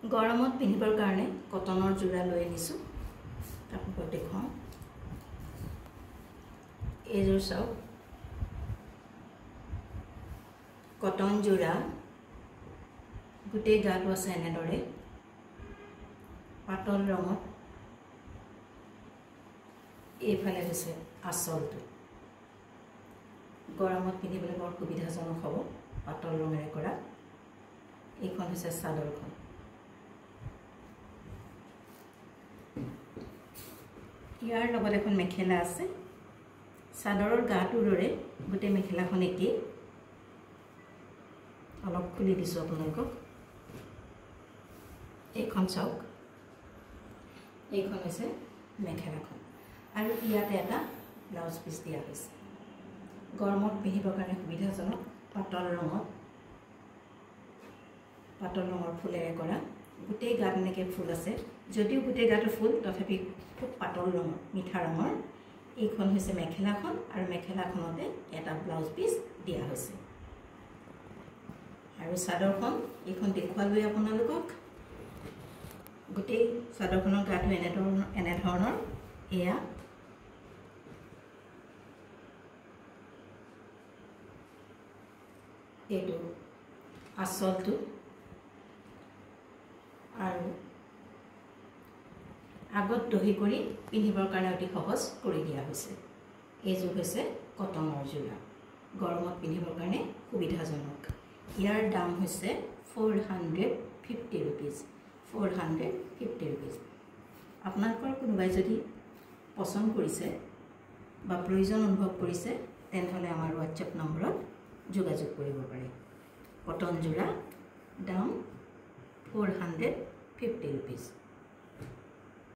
গৰমত পিন্ধিবৰ কাৰণে কটনৰ যোৰা লৈ আনিছোঁ আপোনালোকক দেখুৱাওঁ এইযোৰ চাওক কটন যোৰা গোটেই গাটো আছে এনেদৰে পাতল ৰঙত এইফালে হৈছে আঁচলটো গৰমত পিন্ধিবলৈ বৰ সুবিধাজনক হ'ব পাতল ৰঙেৰে কৰা এইখন হৈছে চাদৰখন ইয়াৰ লগত এখন মেখেলা আছে চাদৰৰ গাটোৰ দৰে গোটেই মেখেলাখন একেই অলপ খুলি দিছোঁ আপোনালোকক এইখন চাওক এইখন হৈছে মেখেলাখন আৰু ইয়াতে এটা ব্লাউজ পিচ দিয়া হৈছে গৰমত পিন্ধিবৰ কাৰণে সুবিধাজনক পাতল ৰঙৰ ফুলেৰে কৰা গোটেই গাত এনেকৈ ফুল আছে যদিও গোটেই গাটো ফুল তথাপি খুব পাতল ৰঙৰ মিঠা ৰঙৰ এইখন হৈছে মেখেলাখন আৰু মেখেলাখনতে এটা ব্লাউজ পিচ দিয়া হৈছে আৰু চাদৰখন এইখন দেখুৱালৈ আপোনালোকক গোটেই চাদৰখনৰ গাটো এনেধৰণৰ এয়া এইটো আঁচলটো আৰু আগত দহি কৰি পিন্ধিবৰ কাৰণে অতি সহজ কৰি দিয়া হৈছে এইযোৰ হৈছে কটনৰ যোৰা গৰমত পিন্ধিবৰ কাৰণে সুবিধাজনক ইয়াৰ দাম হৈছে 450 rupees 450 rupees আপোনালোকৰ কোনোবাই যদি পছন্দ কৰিছে বা প্ৰয়োজন অনুভৱ কৰিছে তেনেহ'লে আমাৰ হোৱাটছএপ নম্বৰত যোগাযোগ কৰিব পাৰে কটন যোৰা দাম 450 rupees